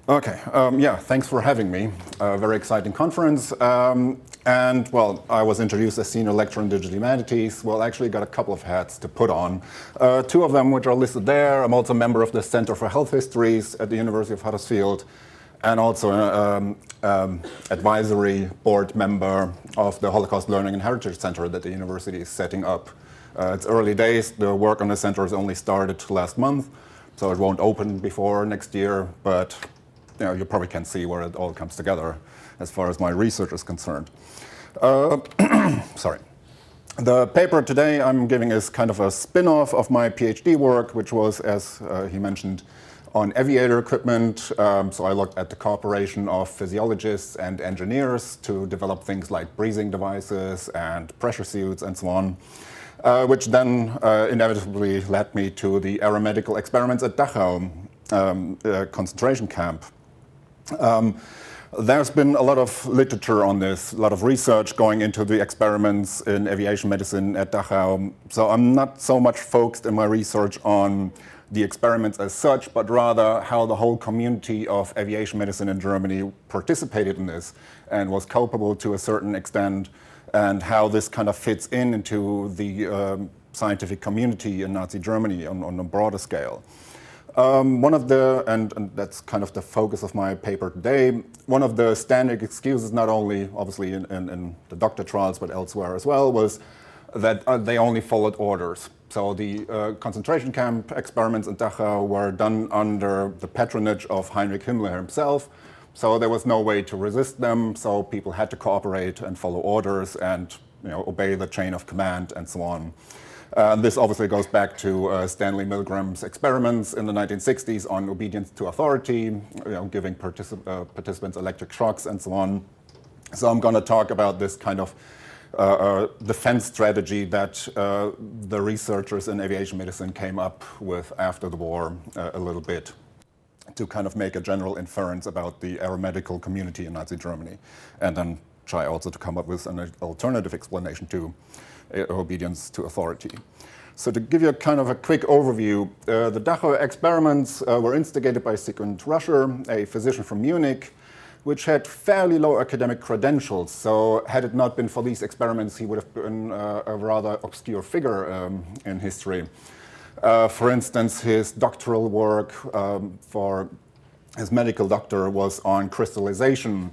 Okay, yeah, thanks for having me. Very exciting conference. And, well, I was introduced as senior lecturer in digital humanities. Well, actually got a couple of hats to put on. Two of them which are listed there. I'm also a member of the Center for Health Histories at the University of Huddersfield, and also an advisory board member of the Holocaust Learning and Heritage Center that the university is setting up. It's early days. The work on the center has only started last month, so it won't open before next year, but you probably can see where it all comes together as far as my research is concerned. Sorry. The paper today I'm giving is kind of a spin-off of my PhD work, which was, as he mentioned, on aviator equipment. So I looked at the cooperation of physiologists and engineers to develop things like breathing devices and pressure suits and so on, which then inevitably led me to the aeromedical experiments at Dachau concentration camp. There's been a lot of literature on this, a lot of research going into the experiments in aviation medicine at Dachau. So I'm not so much focused in my research on the experiments as such, but rather how the whole community of aviation medicine in Germany participated in this and was culpable to a certain extent, and how this kind of fits into the scientific community in Nazi Germany on a broader scale. One of the, and that's kind of the focus of my paper today, one of the standard excuses, not only obviously in the doctor trials, but elsewhere as well, was that they only followed orders. So the concentration camp experiments in Dachau were done under the patronage of Heinrich Himmler himself. So there was no way to resist them. So people had to cooperate and follow orders and obey the chain of command and so on. This obviously goes back to Stanley Milgram's experiments in the 1960s on obedience to authority, giving participants electric shocks and so on. So I'm going to talk about this kind of defense strategy that the researchers in aviation medicine came up with after the war a little bit, to kind of make a general inference about the aeromedical community in Nazi Germany, and then try also to come up with an alternative explanation to obedience to authority. So to give you a kind of a quick overview, the Dachau experiments were instigated by Sigmund Ruscher, a physician from Munich, which had fairly low academic credentials. So had it not been for these experiments, he would have been a rather obscure figure in history. For instance, his doctoral work for his medical doctor was on crystallization.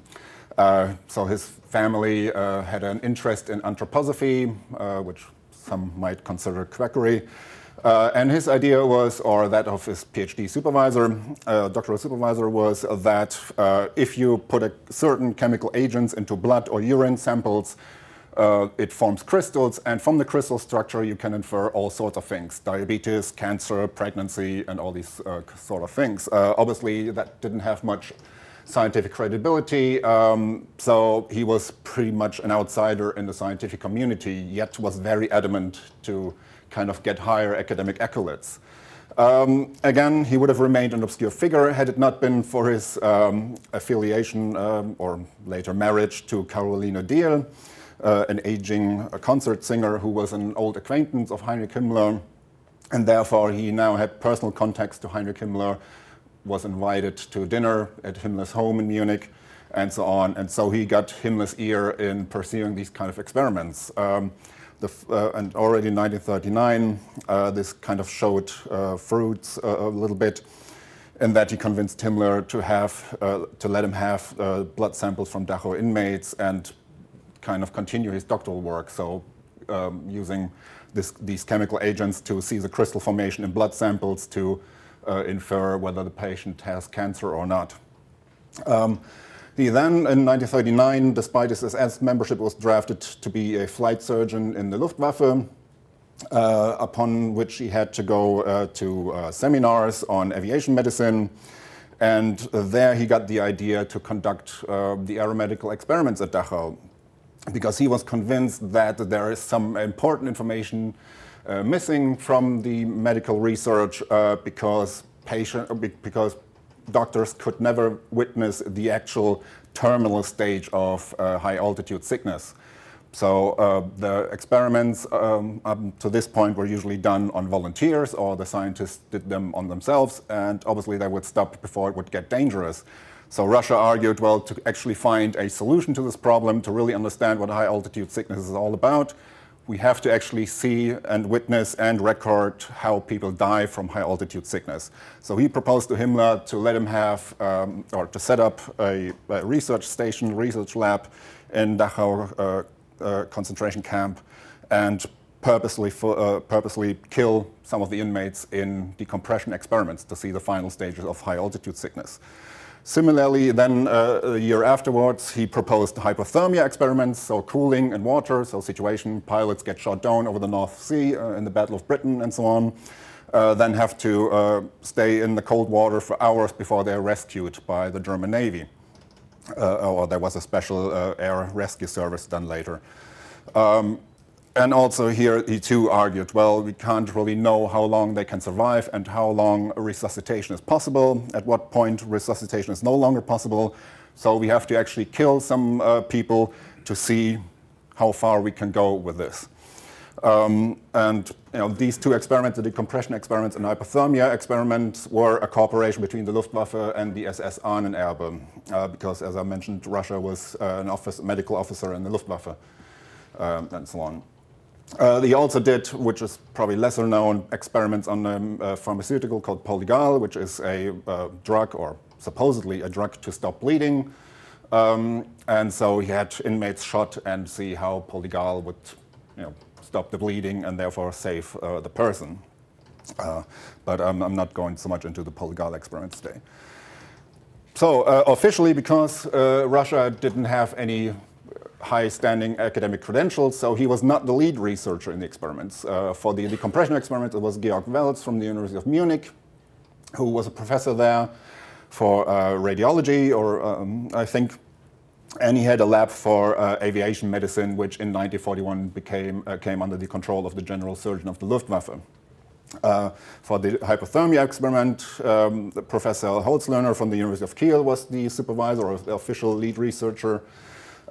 So his family had an interest in anthroposophy, which some might consider quackery. And his idea was, or that of his PhD supervisor, doctoral supervisor, was that if you put certain chemical agents into blood or urine samples, it forms crystals, and from the crystal structure you can infer all sorts of things: diabetes, cancer, pregnancy, and all these sort of things. Obviously, that didn't have much scientific credibility, so he was pretty much an outsider in the scientific community, yet was very adamant to kind of get higher academic accolades. Again, he would have remained an obscure figure had it not been for his affiliation or later marriage to Caroline Diehl, an aging concert singer who was an old acquaintance of Heinrich Himmler, and therefore he now had personal contacts to Heinrich Himmler, was invited to dinner at Himmler's home in Munich, and so on. And so he got Himmler's ear in pursuing these kind of experiments. And already in 1939, this kind of showed fruits a little bit, in that he convinced Himmler to let him have blood samples from Dachau inmates and kind of continue his doctoral work. So using these chemical agents to see the crystal formation in blood samples to infer whether the patient has cancer or not. He then, in 1939, despite his SS membership, was drafted to be a flight surgeon in the Luftwaffe, upon which he had to go to seminars on aviation medicine. And there he got the idea to conduct the aeromedical experiments at Dachau, because he was convinced that there is some important information missing from the medical research because doctors could never witness the actual terminal stage of high altitude sickness. So the experiments up to this point were usually done on volunteers, or the scientists did them on themselves, and obviously they would stop before it would get dangerous. So Russia argued, well, to actually find a solution to this problem, to really understand what high altitude sickness is all about, we have to actually see and witness and record how people die from high altitude sickness. So he proposed to Himmler to let him have, or to set up a research station, research lab in Dachau concentration camp, and purposely kill some of the inmates in decompression experiments to see the final stages of high altitude sickness. Similarly, then a year afterwards, he proposed hypothermia experiments, so cooling in water, so situation pilots get shot down over the North Sea in the Battle of Britain and so on, then have to stay in the cold water for hours before they're rescued by the German Navy. Or there was a special air rescue service done later. And also here he too argued, well, we can't really know how long they can survive and how long resuscitation is possible, at what point resuscitation is no longer possible. So we have to actually kill some people to see how far we can go with this. And these two experiments, the decompression experiments and hypothermia experiments, were a cooperation between the Luftwaffe and the SS Ahnenerbe, because as I mentioned, Russia was an medical officer in the Luftwaffe and so on. He also did, which is probably lesser known, experiments on a pharmaceutical called Polygal, which is a drug, or supposedly a drug to stop bleeding. And so he had inmates shot and see how Polygal would stop the bleeding and therefore save the person. But I'm not going so much into the Polygal experiments today. So officially, because Russia didn't have any high-standing academic credentials, so he was not the lead researcher in the experiments. For the decompression experiment, it was Georg Welz from the University of Munich, who was a professor there for radiology, or I think, and he had a lab for aviation medicine, which in 1941 came under the control of the general surgeon of the Luftwaffe. For the hypothermia experiment, Professor Holzlöhner from the University of Kiel was the supervisor, or the official lead researcher.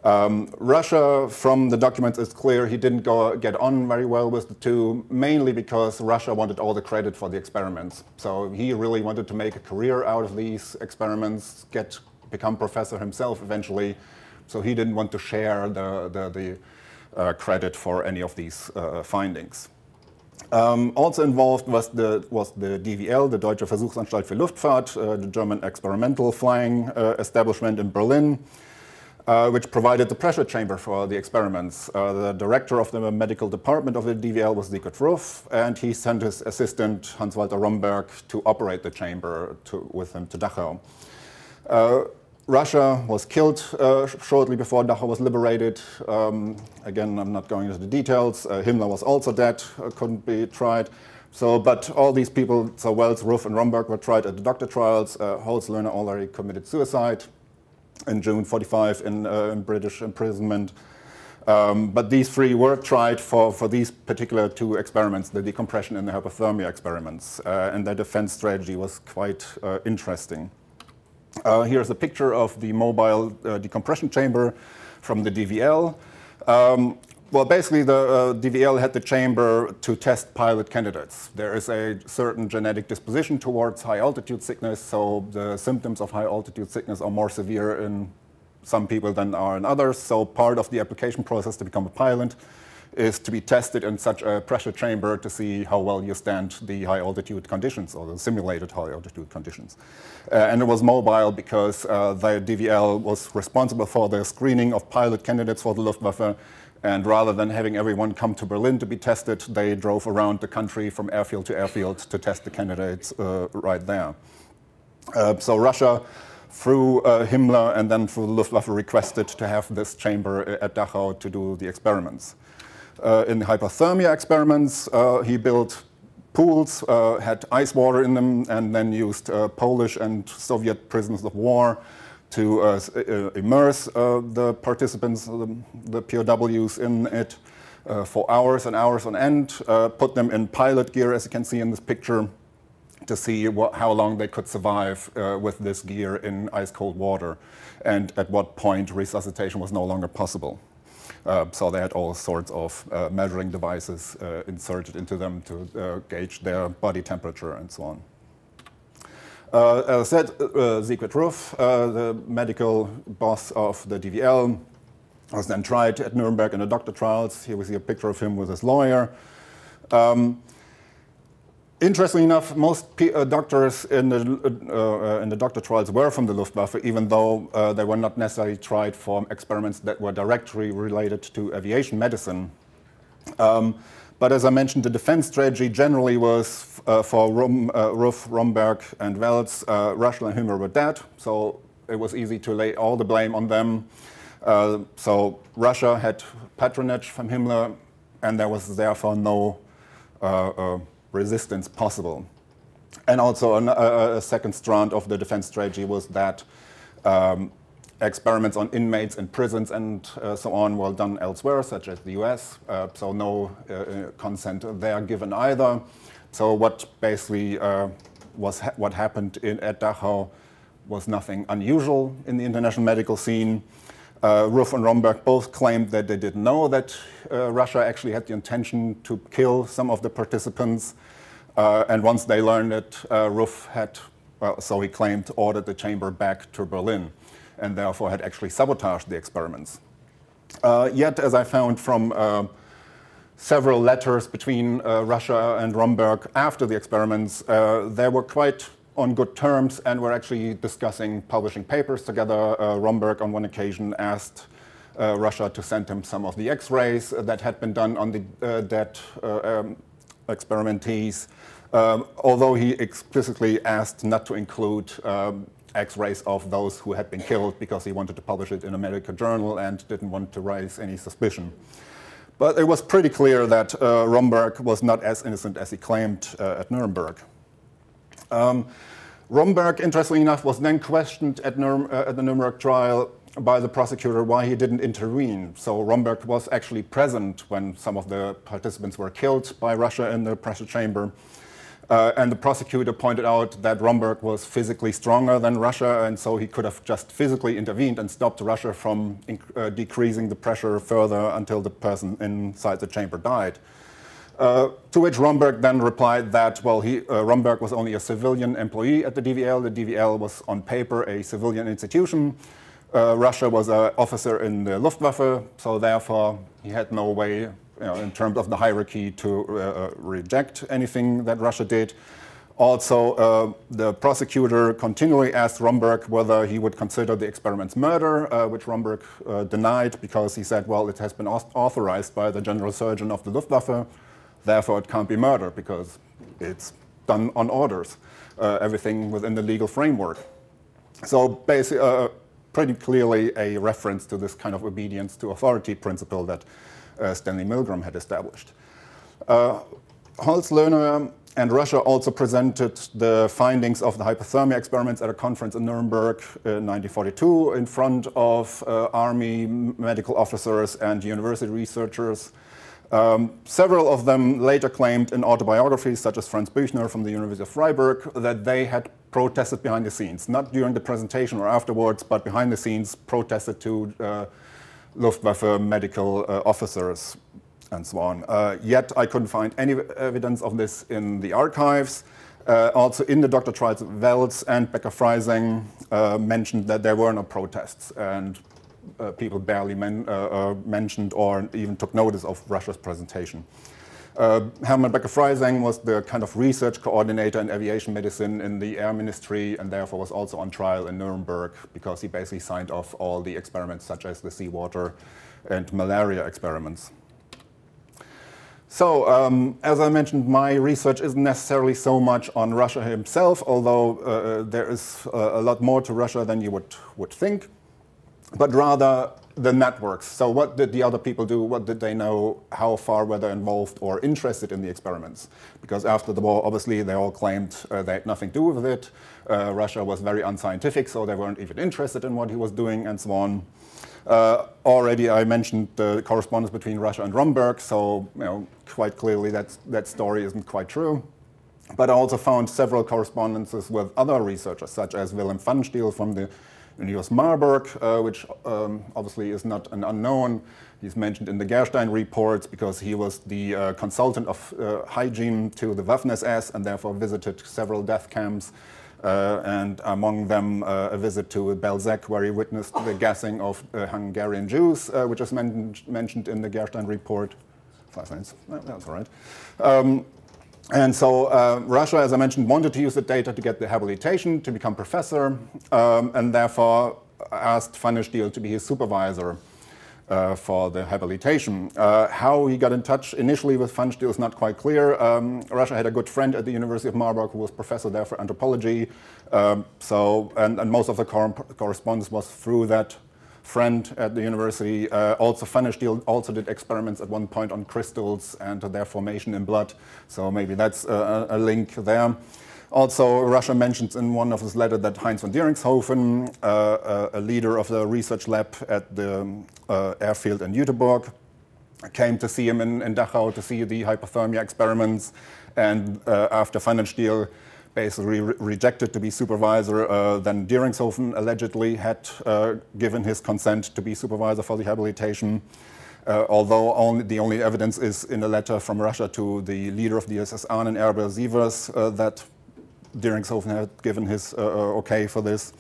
Russia, from the documents, it's clear he didn't get on very well with the two, mainly because Russia wanted all the credit for the experiments. So he really wanted to make a career out of these experiments, become professor himself eventually. So he didn't want to share the credit for any of these findings. Also involved was the DVL, the Deutsche Versuchsanstalt für Luftfahrt, the German experimental flying establishment in Berlin, which provided the pressure chamber for the experiments. The director of the medical department of the DVL was Sigurd Ruff, and he sent his assistant, Hans-Walter Romberg, to operate the chamber with him to Dachau. Russia was killed shortly before Dachau was liberated. Again, I'm not going into the details. Himmler was also dead, couldn't be tried. So, but all these people, so Welz, Ruff, and Romberg, were tried at the doctor trials. Holzlöhner already committed suicide in June 1945 in British imprisonment. But these three were tried for these particular two experiments, the decompression and the hypothermia experiments. And their defense strategy was quite interesting. Here's a picture of the mobile decompression chamber from the DVL. Well, basically, the DVL had the chamber to test pilot candidates. There is a certain genetic disposition towards high-altitude sickness, so the symptoms of high-altitude sickness are more severe in some people than are in others. So part of the application process to become a pilot is to be tested in such a pressure chamber to see how well you stand the high-altitude conditions, or the simulated high-altitude conditions. And it was mobile because the DVL was responsible for the screening of pilot candidates for the Luftwaffe. And rather than having everyone come to Berlin to be tested, they drove around the country from airfield to airfield to test the candidates right there. So Russia, through Himmler and then through the Luftwaffe, requested to have this chamber at Dachau to do the experiments. In the hypothermia experiments, he built pools, had ice water in them, and then used Polish and Soviet prisoners of war to immerse the participants, the POWs, in it for hours and hours on end, put them in pilot gear, as you can see in this picture, to see how long they could survive with this gear in ice-cold water, and at what point resuscitation was no longer possible. So they had all sorts of measuring devices inserted into them to gauge their body temperature and so on. As I said, Siegfried Ruff, the medical boss of the DVL, was then tried at Nuremberg in the doctor trials. Here we see a picture of him with his lawyer. Interestingly enough, most doctors in the doctor trials were from the Luftwaffe, even though they were not necessarily tried for experiments that were directly related to aviation medicine. But as I mentioned, the defense strategy generally was for Ruff, Romberg, and Welz. Russell and Himmler were dead, so it was easy to lay all the blame on them. So Russia had patronage from Himmler, and there was therefore no resistance possible. And also a second strand of the defense strategy was that experiments on inmates in prisons and so on were done elsewhere, such as the US, so no consent there given either. So what basically what happened at Dachau was nothing unusual in the international medical scene. Ruff and Romberg both claimed that they didn't know that Russia actually had the intention to kill some of the participants. And once they learned it, Ruff had, well, so he claimed, ordered the chamber back to Berlin and therefore had actually sabotaged the experiments. Yet, as I found from several letters between Russia and Romberg after the experiments, they were quite on good terms and were actually discussing publishing papers together. Romberg on one occasion asked Russia to send him some of the X-rays that had been done on the dead experimentees, although he explicitly asked not to include X-rays of those who had been killed because he wanted to publish it in a medical journal and didn't want to raise any suspicion. But it was pretty clear that Romberg was not as innocent as he claimed at Nuremberg. Romberg, interestingly enough, was then questioned at the Nuremberg trial by the prosecutor why he didn't intervene. So Romberg was actually present when some of the participants were killed by Russia in the pressure chamber. And the prosecutor pointed out that Romberg was physically stronger than Russia, and so he could have just physically intervened and stopped Russia from decreasing the pressure further until the person inside the chamber died. To which Romberg then replied that, well, Romberg was only a civilian employee at the DVL. The DVL was on paper a civilian institution. Russia was an officer in the Luftwaffe, so therefore he had no way, in terms of the hierarchy, to reject anything that Russia did. Also, the prosecutor continually asked Romberg whether he would consider the experiments murder, which Romberg denied because he said, well, it has been authorized by the general surgeon of the Luftwaffe, therefore it can't be murder because it's done on orders, everything within the legal framework. So basically, pretty clearly a reference to this kind of obedience to authority principle that Stanley Milgram had established. Holz, Lünen, and Russia also presented the findings of the hypothermia experiments at a conference in Nuremberg in 1942 in front of army medical officers and university researchers. Several of them later claimed in autobiographies, such as Franz Büchner from the University of Freiburg, that they had protested behind the scenes, not during the presentation or afterwards, but behind the scenes protested to Luftwaffe medical officers and so on. Yet I couldn't find any evidence of this in the archives. Also in the doctor trials, Welz and Becker-Freising mentioned that there were no protests, and people barely mentioned or even took notice of Russia's presentation. Hermann Becker-Freising was the kind of research coordinator in aviation medicine in the Air Ministry and therefore was also on trial in Nuremberg because he basically signed off all the experiments such as the seawater and malaria experiments. So, as I mentioned, my research isn't necessarily so much on Russia himself, although there is a lot more to Russia than you would think, but rather the networks. So what did the other people do? What did they know? How far were they involved or interested in the experiments? Because after the war, obviously, they all claimed they had nothing to do with it. Russia was very unscientific, so they weren't even interested in what he was doing and so on. Already I mentioned the correspondence between Russia and Romberg, so quite clearly that story isn't quite true. But I also found several correspondences with other researchers, such as Willem Pfannenstiel from the And he was Marburg, which obviously is not an unknown. He's mentioned in the Gerstein reports because he was the consultant of hygiene to the Waffen-SS and therefore visited several death camps. And among them a visit to Belzec, where he witnessed the gassing of Hungarian Jews, which is mentioned in the Gerstein report. 5 minutes, that's all right. And so Russia, as I mentioned, wanted to use the data to get the habilitation, to become professor, and therefore asked Van der Stiel to be his supervisor for the habilitation. How he got in touch initially with Van der Stiel is not quite clear. Russia had a good friend at the University of Marburg who was professor there for anthropology, and most of the correspondence was through that friend at the university. Also, Van der Stiel also did experiments at one point on crystals and their formation in blood, so maybe that's a link there. Also, Russia mentions in one of his letters that Heinz von Deringshofen, a leader of the research lab at the airfield in Jüterbog, came to see him in Dachau to see the hypothermia experiments, and after Van der Stiel basically rejected to be supervisor, then Deringshofen allegedly had given his consent to be supervisor for the habilitation, although the only evidence is in a letter from Russia to the leader of the SS Ahnenerbe Sievers that Deringshofen had given his okay for this.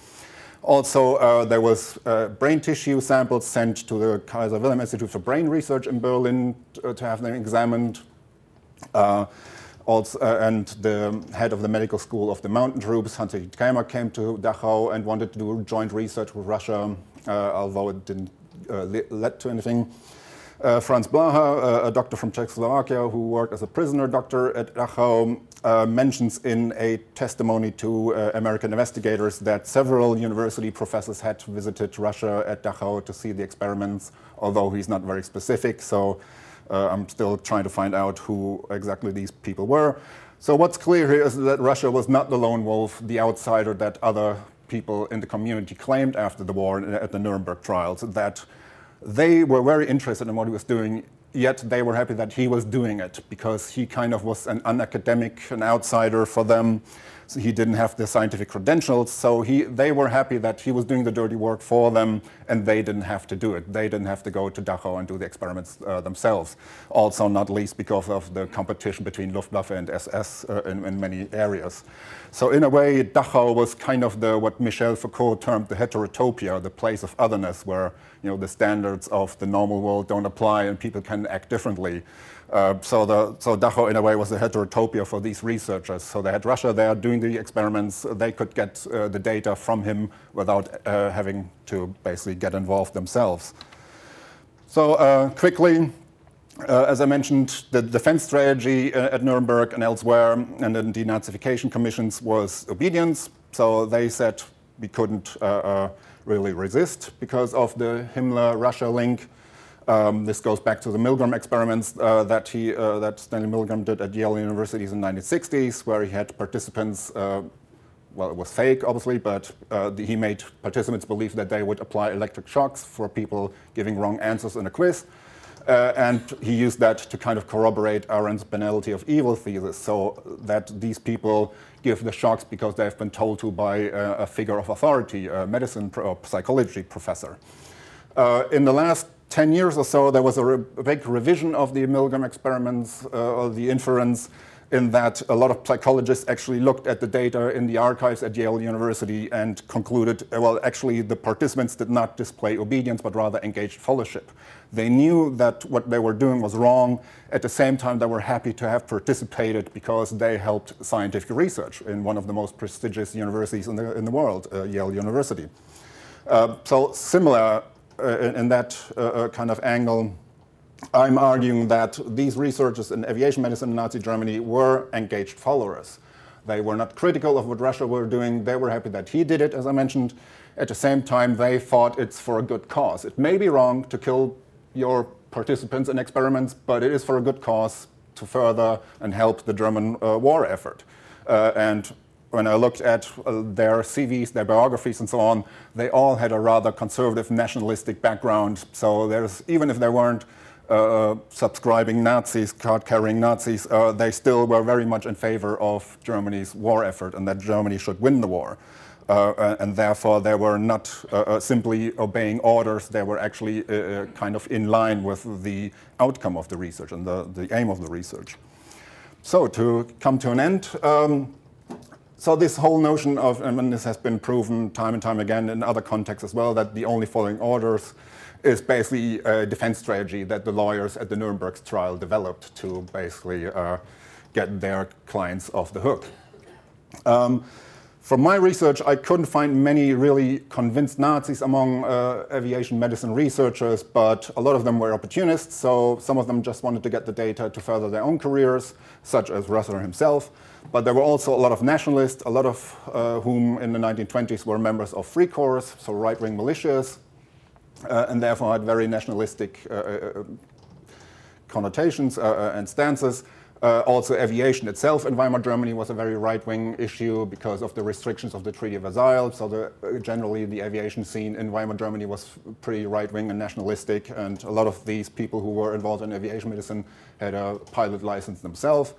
Also, there was brain tissue samples sent to the Kaiser Wilhelm Institute for Brain Research in Berlin to have them examined. Also, and the head of the medical school of the mountain troops, Hans-Dietrich Krämer, came to Dachau and wanted to do joint research with Russia, although it didn't lead to anything. Franz Blaha, a doctor from Czechoslovakia who worked as a prisoner doctor at Dachau, mentions in a testimony to American investigators that several university professors had visited Russia at Dachau to see the experiments, although he's not very specific. So I'm still trying to find out who exactly these people were. So what's clear here is that Russia was not the lone wolf, the outsider that other people in the community claimed after the war at the Nuremberg trials, that they were very interested in what he was doing, yet they were happy that he was doing it because he kind of was an unacademic, an outsider for them. So he didn't have the scientific credentials, so they were happy that he was doing the dirty work for them and they didn't have to do it. They didn't have to go to Dachau and do the experiments themselves. Also, not least because of the competition between Luftwaffe and SS in many areas. So in a way, Dachau was kind of what Michel Foucault termed the heterotopia, the place of otherness where the standards of the normal world don't apply and people can act differently. So Dachau, in a way, was a heterotopia for these researchers. So they had Russia there doing the experiments. They could get the data from him without having to basically get involved themselves. So quickly, as I mentioned, the defense strategy at Nuremberg and elsewhere and in denazification commissions was obedience. So they said we couldn't really resist because of the Himmler-Russia link. This goes back to the Milgram experiments that Stanley Milgram did at Yale University in the 1960s, where he had participants, well, it was fake, obviously, but he made participants believe that they would apply electric shocks for people giving wrong answers in a quiz. And he used that to kind of corroborate Arendt's banality of evil thesis, so that these people give the shocks because they've been told to by a figure of authority, a medicine or psychology professor. In the last 10 years or so, there was a big revision of the Milgram experiments, or the inference, in that a lot of psychologists actually looked at the data in the archives at Yale University and concluded, well, actually the participants did not display obedience, but rather engaged fellowship. They knew that what they were doing was wrong. At the same time, they were happy to have participated because they helped scientific research in one of the most prestigious universities in the world, Yale University. So similar in that kind of angle, I'm arguing that these researchers in aviation medicine in Nazi Germany were engaged followers. They were not critical of what Russia were doing. They were happy that he did it, as I mentioned. At the same time, they thought it's for a good cause. It may be wrong to kill your participants in experiments, but it is for a good cause to further and help the German war effort. And when I looked at their CVs, their biographies and so on, they all had a rather conservative nationalistic background. So even if they weren't subscribing Nazis, card-carrying Nazis, they still were very much in favor of Germany's war effort and that Germany should win the war. and therefore they were not simply obeying orders, they were actually kind of in line with the outcome of the research and the aim of the research. So to come to an end, so this whole notion of, and this has been proven time and time again in other contexts as well, that the only following orders is basically a defense strategy that the lawyers at the Nuremberg trial developed to basically get their clients off the hook. From my research, I couldn't find many really convinced Nazis among aviation medicine researchers, but a lot of them were opportunists, so some of them just wanted to get the data to further their own careers, such as Russell himself. But there were also a lot of nationalists, a lot of whom in the 1920s were members of Free Corps, so right-wing militias, and therefore had very nationalistic connotations and stances. Also, aviation itself in Weimar Germany was a very right-wing issue because of the restrictions of the Treaty of Versailles. So generally, the aviation scene in Weimar Germany was pretty right-wing and nationalistic, and a lot of these people who were involved in aviation medicine had a pilot license themselves.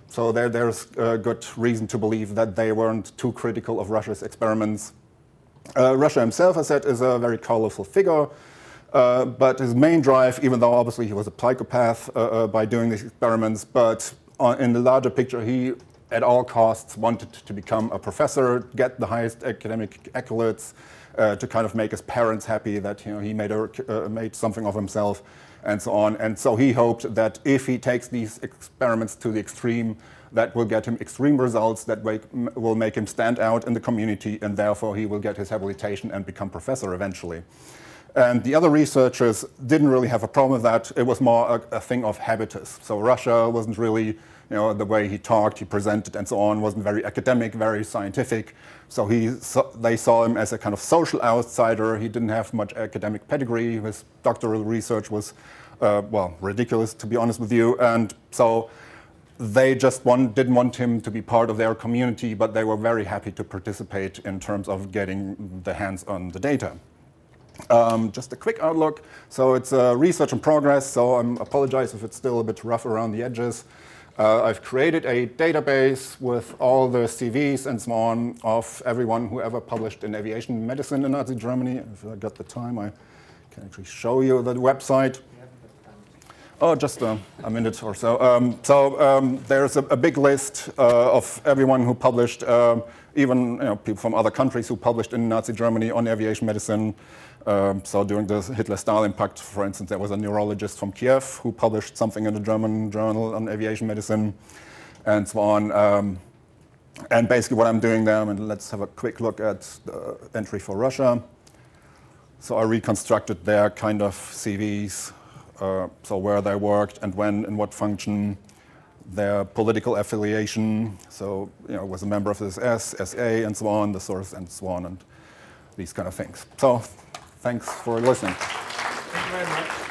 So there's a good reason to believe that they weren't too critical of Russia's experiments. Russia himself, as I said, is a very colorful figure. But his main drive, even though obviously he was a psychopath by doing these experiments, but in the larger picture, he at all costs wanted to become a professor, get the highest academic accolades, to kind of make his parents happy that he made something of himself, and so on. And so he hoped that if he takes these experiments to the extreme, that will get him extreme results that will make him stand out in the community, and therefore he will get his habilitation and become professor eventually. And the other researchers didn't really have a problem with that. It was more a thing of habitus. So Russia wasn't really, the way he talked, he presented, and so on, wasn't very academic, very scientific. So they saw him as a kind of social outsider. He didn't have much academic pedigree. His doctoral research was, well, ridiculous, to be honest with you. And so they just didn't want him to be part of their community, but they were very happy to participate in terms of getting the hands on the data. Just a quick outlook. So it's research in progress, so I apologize if it's still a bit rough around the edges. I've created a database with all the CVs and so on of everyone who ever published in aviation medicine in Nazi Germany. If I got the time, I can actually show you the website. Oh, just a minute or so. There's a big list of everyone who published, even people from other countries who published in Nazi Germany on aviation medicine. So during the Hitler-Stalin Pact, for instance, there was a neurologist from Kiev who published something in a German journal on aviation medicine, and so on. And basically what I'm doing there, and let's have a quick look at the entry for Russia. So I reconstructed their kind of CVs, so where they worked and when, in what function, their political affiliation, so was a member of the SS, SA, and so on, the source, and so on, and these kind of things. So thanks for listening. Thank you very much.